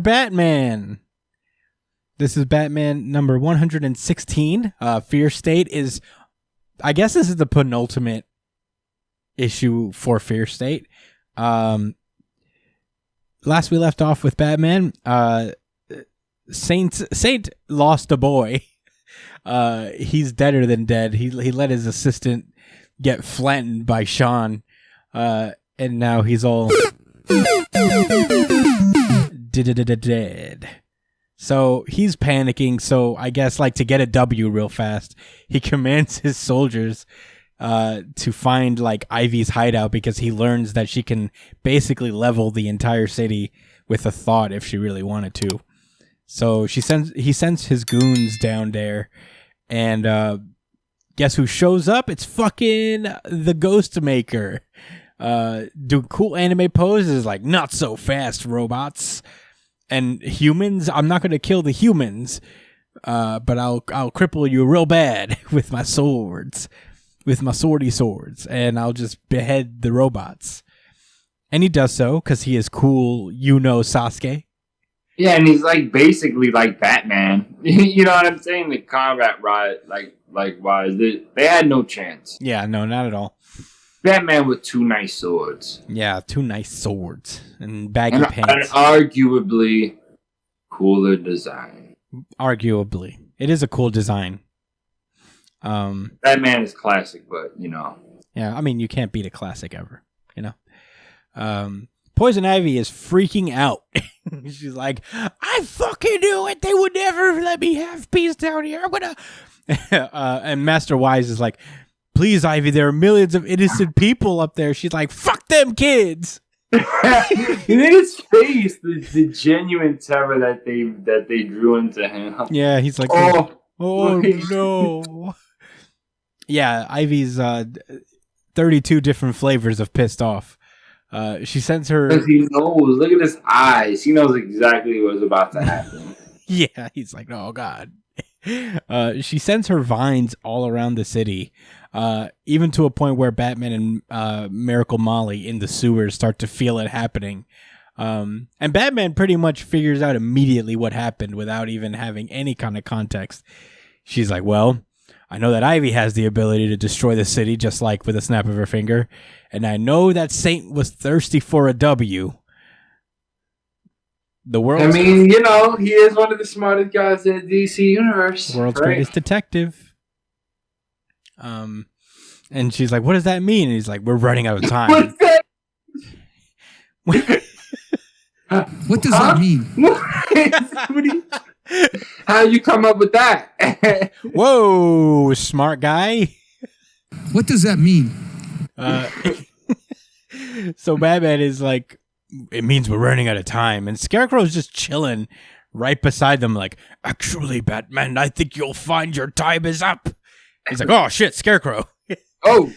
Batman. This is Batman number 116. Fear State is, I guess this is the penultimate issue for Fear State. Last we left off with Batman, Saint lost a boy. He's deader than dead. He let his assistant get flattened by Sean, and now he's all dead. So he's panicking. So I guess like to get a W real fast, he commands his soldiers to find like Ivy's hideout because he learns that she can basically level the entire city with a thought if she really wanted to. So he sends his goons down there, and guess who shows up? It's fucking the Ghost Maker. Do cool anime poses like not so fast, robots. And humans, I'm not going to kill the humans, but I'll cripple you real bad with my swords, with my swordy swords, and I'll just behead the robots. And he does so because he is cool, Sasuke. Yeah, and he's like basically like Batman. You know what I'm saying? The combat wise, they had no chance. Yeah, no, not at all. Batman with two nice swords. Yeah, two nice swords and baggy pants. An arguably cooler design. Arguably. It is a cool design. Batman is classic, but, Yeah, I mean, you can't beat a classic ever, Poison Ivy is freaking out. She's like, I fucking knew it. They would never let me have peace down here. I'm gonna... and Master Wise is like, please, Ivy, there are millions of innocent people up there. She's like, fuck them kids. In his face, the genuine terror that they drew into him. Yeah, he's like, oh no. Yeah, Ivy's 32 different flavors of pissed off. She sends her... Because he knows. Look at his eyes. He knows exactly what's about to happen. Yeah, he's like, oh God. She sends her vines all around the city, even to a point where Batman and Miracle Molly in the sewers start to feel it happening. And Batman pretty much figures out immediately what happened without even having any kind of context. She's like, well, I know that Ivy has the ability to destroy the city just like with a snap of her finger, and I know that Saint was thirsty for a W. The world's he is one of the smartest guys in the DC universe. World's greatest detective. And she's like, what does that mean? And he's like, we're running out of time. What's that? What does that mean? How you come up with that? Whoa, smart guy. What does that mean? So Batman is like, it means we're running out of time. And Scarecrow's just chilling right beside them like, actually, Batman, I think you'll find your time is up. He's like, oh, shit, Scarecrow. Oh.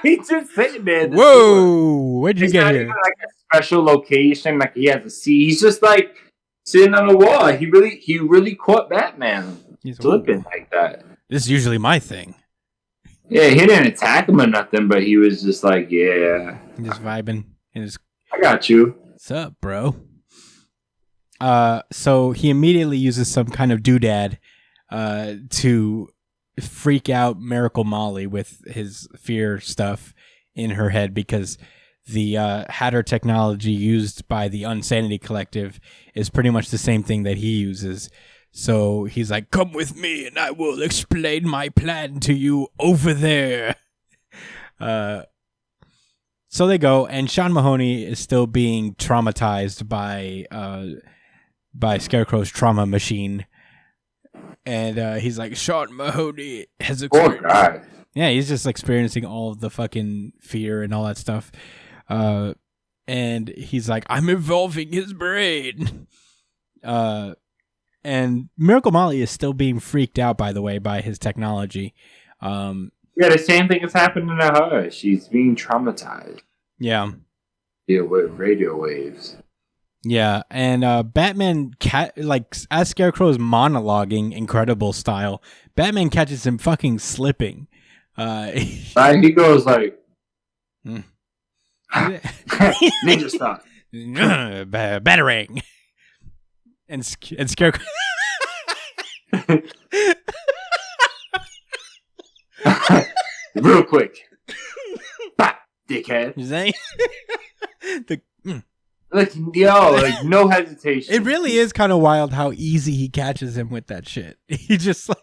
He's just sitting there. Whoa. Where'd you get here? Even like a special location. Like he has a seat. He's just like sitting on the wall. He really caught Batman flipping like that. This is usually my thing. Yeah, he didn't attack him or nothing, but he was just like, yeah. Just vibing. I got you. What's up, bro? So he immediately uses some kind of doodad to freak out Miracle Molly with his fear stuff in her head because the Hatter technology used by the Unsanity Collective is pretty much the same thing that he uses. So he's like, come with me and I will explain my plan to you over there. So they go, and Sean Mahoney is still being traumatized by Scarecrow's trauma machine. And he's like, Sean Mahoney has experienced... Oh, God. Yeah, he's just experiencing all of the fucking fear and all that stuff. And he's like, I'm involving his brain. And Miracle Molly is still being freaked out, by the way, by his technology. Yeah, the same thing is happening to her. She's being traumatized. Yeah. Yeah, with radio waves. Yeah, and Batman, as Scarecrow is monologuing Incredible style, Batman catches him fucking slipping. He goes like... Ninja style. Batarang. And Scarecrow. Real quick. Bah, dickhead. You saying? Like, yo, like, no hesitation. It really is kind of wild how easy he catches him with that shit. He just like...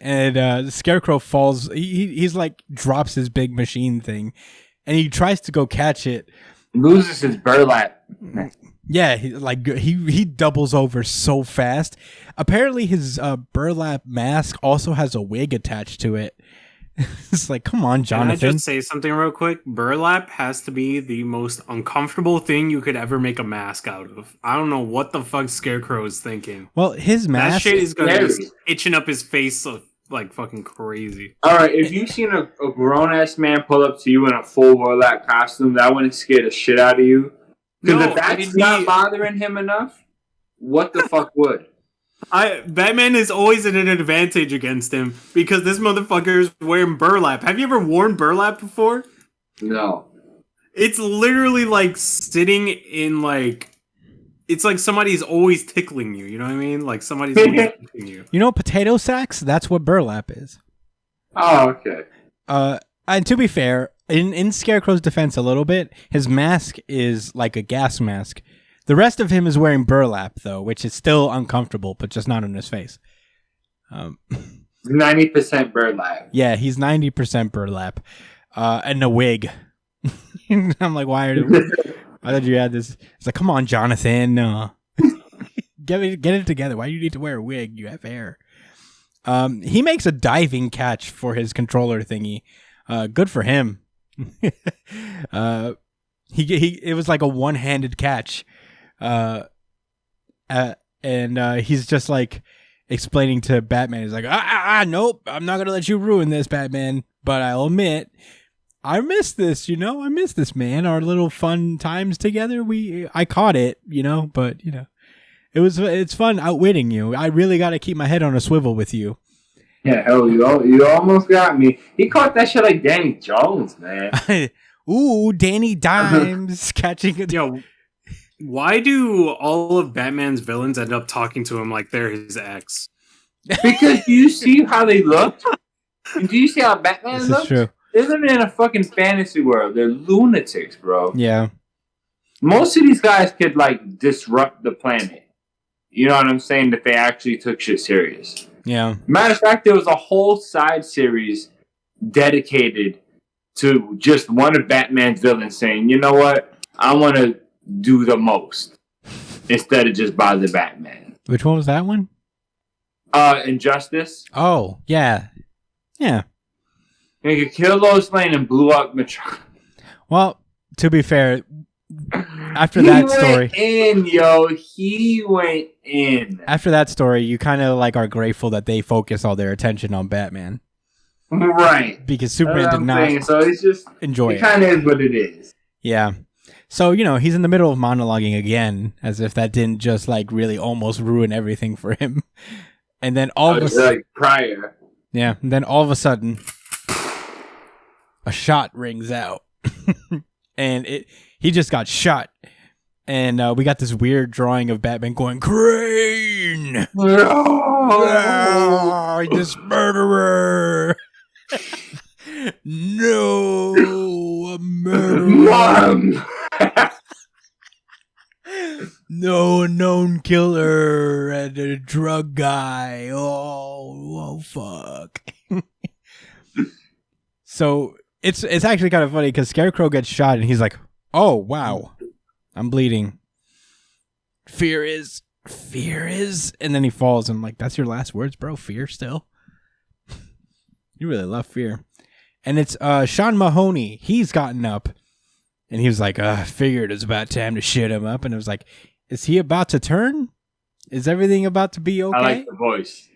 And the Scarecrow falls. He's like drops his big machine thing, and he tries to go catch it. Loses his burlap. Yeah, he doubles over so fast. Apparently, his burlap mask also has a wig attached to it. It's like, come on, Jonathan. Can I just say something real quick? Burlap has to be the most uncomfortable thing you could ever make a mask out of. I don't know what the fuck Scarecrow is thinking. Well, his mask... That shit is gonna be itching up his face like fucking crazy. Alright, if you've seen a grown-ass man pull up to you in a full burlap costume, that wouldn't scare the shit out of you. Because if that's not bothering him enough, what the fuck would? Batman is always at an advantage against him because this motherfucker is wearing burlap. Have you ever worn burlap before? No. It's literally like sitting in like... It's like somebody's always tickling you, you know what I mean? Like somebody's always tickling you. You know potato sacks? That's what burlap is. Oh, okay. And to be fair, in Scarecrow's defense a little bit, his mask is like a gas mask. The rest of him is wearing burlap, though, which is still uncomfortable, but just not on his face. 90% burlap. Yeah, he's 90% burlap. And a wig. I'm like, why did you add this? It's like, come on, Jonathan. Get it together. Why do you need to wear a wig? You have hair. He makes a diving catch for his controller thingy. Good for him. It was like a one-handed catch. And he's just like explaining to Batman. He's like, nope, I'm not gonna let you ruin this, Batman. But I'll admit, I miss this. I miss this, man. Our little fun times together. I caught it, but it's fun outwitting you. I really got to keep my head on a swivel with you. Yeah, hell, you almost got me. He caught that shit like Danny Jones, man. Ooh, Danny Dimes catching it. Yo, why do all of Batman's villains end up talking to him like they're his ex? Because you see how they look? And do you see how Batman looks? This is true. They're living in a fucking fantasy world. They're lunatics, bro. Yeah. Most of these guys could, like, disrupt the planet. You know what I'm saying? If they actually took shit serious. Yeah. Matter of fact, there was a whole side series dedicated to just one of Batman's villains saying, you know what? I want to do the most instead of just bother Batman. Which one was that one? Injustice. Oh, yeah. Yeah. He killed Lois Lane and blew up Metropolis. Well, to be fair, after that story, he went in. After that story, you kind of like are grateful that they focus all their attention on Batman, right? Because Superman did not. So it's just enjoy it. It kind of is what it is. Yeah. So he's in the middle of monologuing again, as if that didn't just like really almost ruin everything for him, and then all of a sudden, like prior. Yeah. And then all of a sudden, a shot rings out. And he just got shot. And we got this weird drawing of Batman going, Crane! Oh, this murderer! No, a murderer! Mom! No known killer and a drug guy. Oh fuck. So it's actually kind of funny because Scarecrow gets shot and he's like, oh wow, I'm bleeding. Fear is, and then he falls and I'm like, that's your last words, bro? Fear still? You really love fear. And it's Sean Mahoney. He's gotten up and he was like, figured it's about time to shit him up. And it was like, is he about to turn? Is everything about to be okay? I like the voice.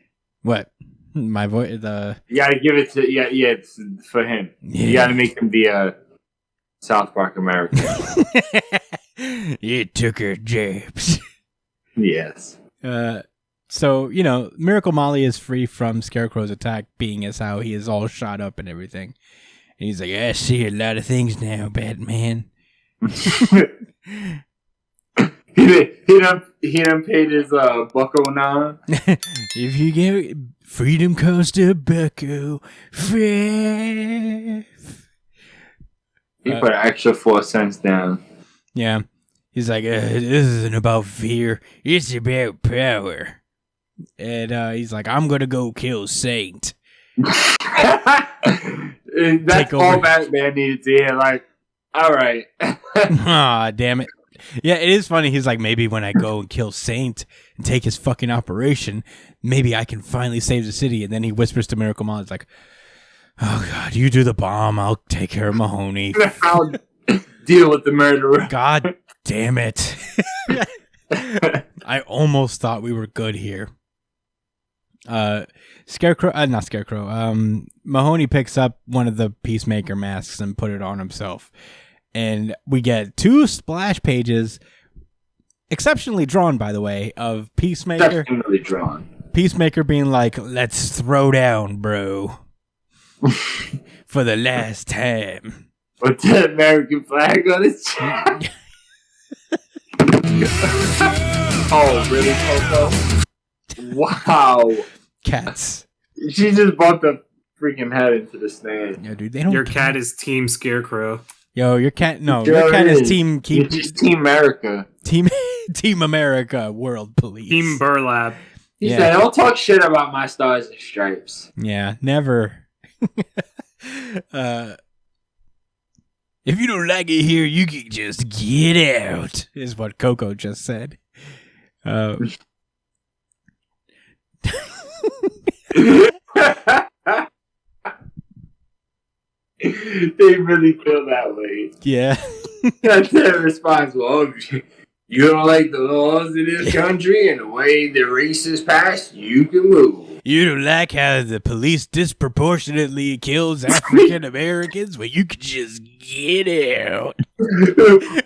What? My voice? You gotta give it to it's for him. Yeah. You gotta make him the South Park American. You took her, James. Yes. So Miracle Molly is free from Scarecrow's attack, being as how he is all shot up and everything. And he's like, I see a lot of things now, Batman. He done paid his $1.09. If you give freedom comes to Bucko Fifth. He put an extra 4 cents down. Yeah. He's like, this isn't about fear. It's about power. And he's like, I'm going to go kill Saint. That's all Batman needed to hear. Like, all right. Aw, damn it. Yeah, it is funny. He's like, maybe when I go and kill Saint and take his fucking operation, maybe I can finally save the city. And then he whispers to Miracle Mom, it's like, oh, God, you do the bomb. I'll take care of Mahoney. I'll deal with the murderer. God damn it. I almost thought we were good here. Not Scarecrow. Mahoney picks up one of the Peacemaker masks and put it on himself. And we get 2 splash pages, exceptionally drawn, by the way, of Peacemaker. Exceptionally drawn. Peacemaker being like, let's throw down, bro. For the last time. With the American flag on his chest. Oh, really, Coco? Wow. Cats. She just bumped the freaking head into the stand. Yo, dude, they don't. Your cat is Team Scarecrow. Yo, your cat. No, Sure your cat is is. Team. It's just Team America. Team America. World Police. Team Burlap. He Yeah. said, "Don't talk shit about my stars and stripes." Yeah, never. If you don't like it here, you can just get out. Is what Coco just said. They really feel that way. Yeah. That's their response. Well, if you don't like the laws in this country and the way the race is passed, you can move. You don't like how the police disproportionately kills African Americans? Well, you can just get out.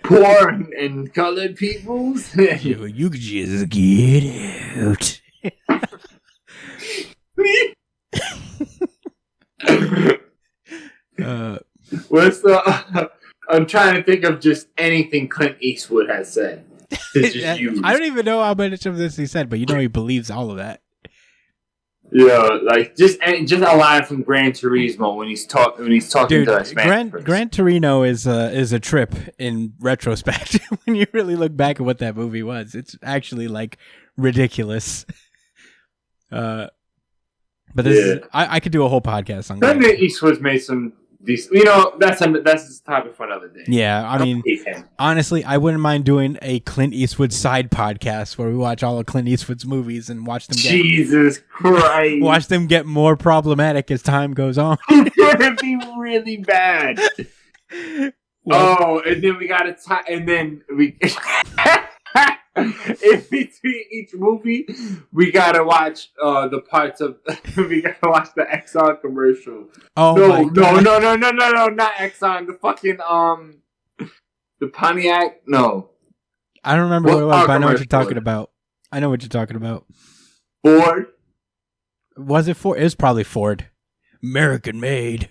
Poor and colored peoples. You can just get out. What's the? I'm trying to think of just anything Clint Eastwood has said. It's just used. I don't even know how much of this he said, but you know he believes all of that. Yeah, like just a line from Gran Turismo when he's talking Dude, to us. Gran Torino is a trip in retrospect. When you really look back at what that movie was, it's actually like ridiculous. But this is, I could do a whole podcast on Clint that. Eastwood's made some decent. You know, that's a topic for another day. Yeah, I mean, honestly, I wouldn't mind doing a Clint Eastwood side podcast where we watch all of Clint Eastwood's movies and watch them Jesus Christ, watch them get more problematic as time goes on. It'd be really bad. Oh, and then we gotta and then we. In between each movie, we gotta watch the parts of. We gotta watch the Exxon commercial. Oh no, my God. no, not Exxon. The fucking the Pontiac. No, I don't remember what it was, but I know what you're commercial? talking about. I know what you're talking about. Ford. Was it Ford? It was probably Ford. American made.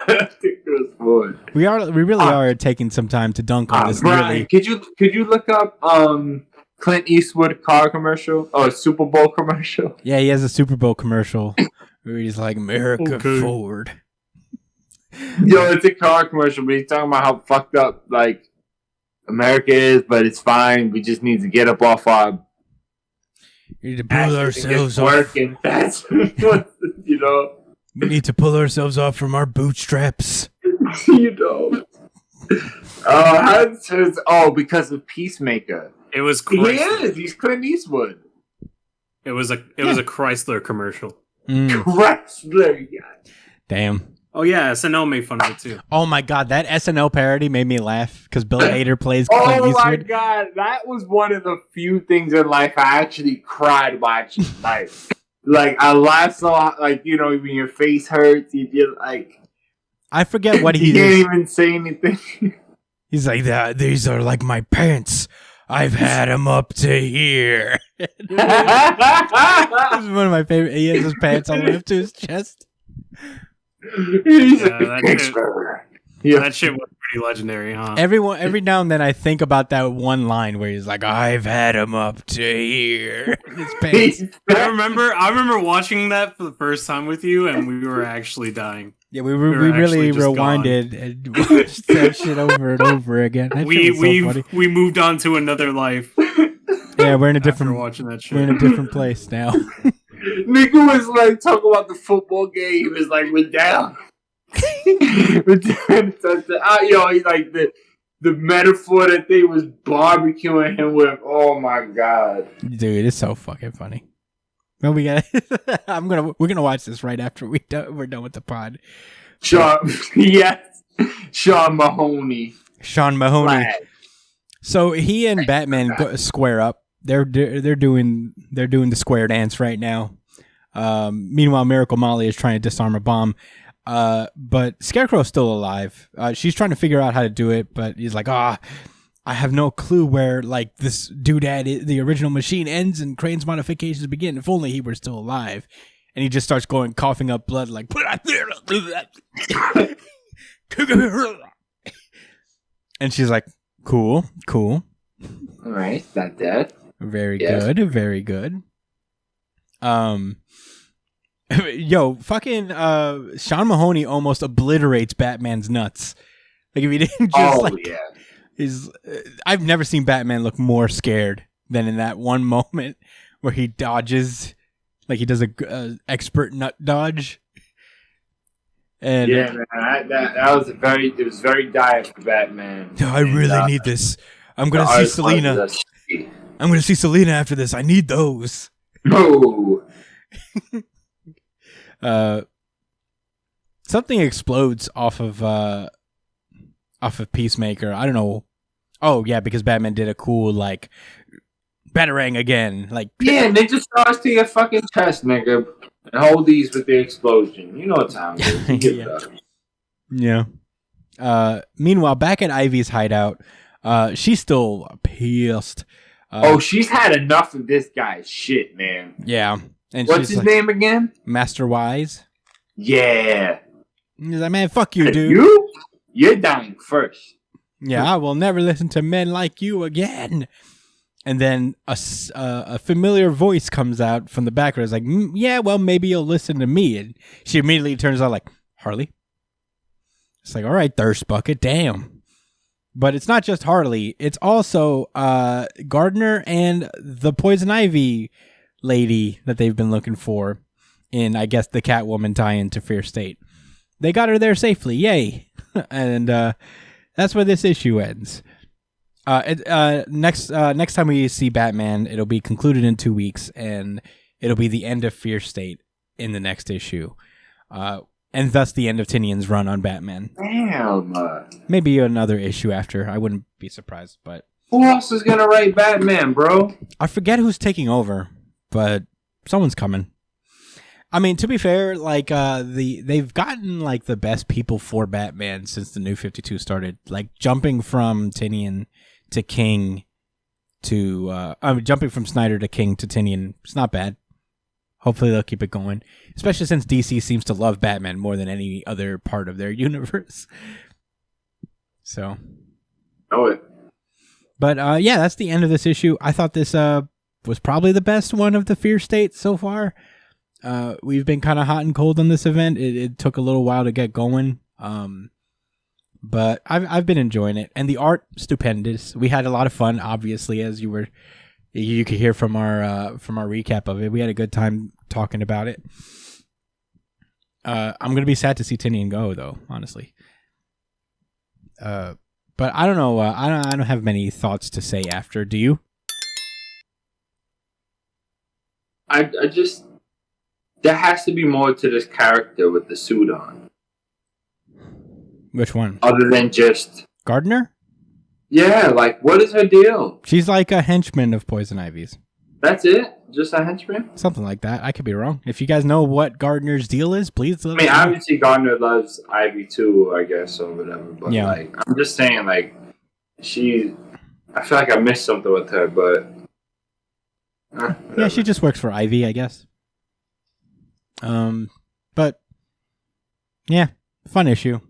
I think it was Ford. We really are taking some time to dunk on this. Brian, Really, could you look up Clint Eastwood car commercial or Super Bowl commercial? yeah, he has a Super Bowl commercial where he's like America Okay. Ford. Yo, it's a car commercial, but he's talking about how fucked up like America is, but it's fine. We just need to get up off our We need to pull asses and ourselves get off. working. That's what you know. We need to pull ourselves off from our bootstraps. You know. Because of Peacemaker. It was He Chrysler. is. He's Clint Eastwood. It was a Chrysler commercial. Chrysler. Yeah. Damn. Oh yeah, SNL made fun of it too. Oh my God, that SNL parody made me laugh because Bill Hader plays Clint Oh my Eastwood. god, that was one of the few things in life I actually cried watching. Like I laughed so like you know when your face hurts, you feel like I forget what you he can't is. even say anything. He's like that. These are like my pants. I've had them up to here. This is one of my favorite. He has his pants all the way up to his chest. He's Yeah, that's it. gangster. Yeah. That shit was pretty legendary, huh? Every now and then I think about that one line where he's like, "I've had him up to here." in his pants. I remember watching that for the first time with you, and we were actually dying. Yeah, we were really actually just rewinded and watched that shit over and over again. That shit was so funny. We moved on to another life. Yeah, we're in a after different watching that shit. we're in a different place now. Nigga was like talking about the football game. He was like, we're down. We're down. Yo, he's like the metaphor that they was barbecuing him with. Oh my god, Dude, it's so fucking funny. Well, we got. We're gonna watch this right after we're done with the pod. Yes, Sean Mahoney. Sean Mahoney. Flag. So he and Batman square up. They're doing the square dance right now. Meanwhile, Miracle Molly is trying to disarm a bomb. But Scarecrow's still alive. She's trying to figure out how to do it, but he's like, I have no clue where like this doodad, the original machine ends and Crane's modifications begin. If only he were still alive. And he just starts coughing up blood like, and she's like, cool. All right, not dead. Very good. Yo, fucking Sean Mahoney almost obliterates Batman's nuts. Like if he didn't just I've never seen Batman look more scared than in that one moment where he dodges, like he does a expert nut dodge. And yeah, man, that was it was very dire for Batman. I really need this. I'm gonna see Selena. I'm gonna see Selena after this. I need those. No. Something explodes off of Peacemaker. I don't know. Oh yeah, because Batman did a cool like batarang again. Like ninja stars to your fucking chest, nigga. And hold these with the explosion. You know what time it is. Yeah. Meanwhile, back at Ivy's hideout, she's still pissed. She's had enough of this guy's shit, man. Yeah. And what's his name again? Master Wise. Yeah. He's like, man, fuck you, dude. You're dying first. Yeah, I will never listen to men like you again. And then a familiar voice comes out from the background. It's like, yeah, well, maybe you'll listen to me. And she immediately turns out like, Harley? It's like, all right, thirst bucket, damn. But it's not just Harley. It's also Gardner and the Poison Ivy lady that they've been looking for in, I guess, the Catwoman tie-in to Fear State. They got her there safely. Yay. And that's where this issue ends. Next time we see Batman, it'll be concluded in 2 weeks, and it'll be the end of Fear State in the next issue. And thus the end of Tinian's run on Batman. Damn. Maybe another issue after. I wouldn't be surprised, but... Who else is gonna write Batman, bro? I forget who's taking over, but someone's coming. I mean, to be fair, like they've gotten like the best people for Batman since the New 52 started. Like jumping from Tinian to King to jumping from Snyder to King to Tinian. It's not bad. Hopefully they'll keep it going, especially since DC seems to love Batman more than any other part of their universe. So, know it. But yeah, that's the end of this issue. I thought this was probably the best one of the Fear State so far. We've been kind of hot and cold on this event. It took a little while to get going, but I've been enjoying it, and the art stupendous. We had a lot of fun, obviously, as you could hear from our recap of it. We had a good time talking about it. I'm gonna be sad to see Tinian go, though, honestly. But I don't know. I don't have many thoughts to say after. Do you? I just. There has to be more to this character with the suit on. Which one? Other than just... Gardner? Yeah, like, what is her deal? She's like a henchman of Poison Ivy's. That's it? Just a henchman? Something like that. I could be wrong. If you guys know what Gardner's deal is, please let us know. Obviously Gardner loves Ivy too, I guess, or whatever. But, yeah. like, I'm just saying, like, I feel like I missed something with her, but... yeah, she just works for Ivy, I guess. But yeah, fun issue.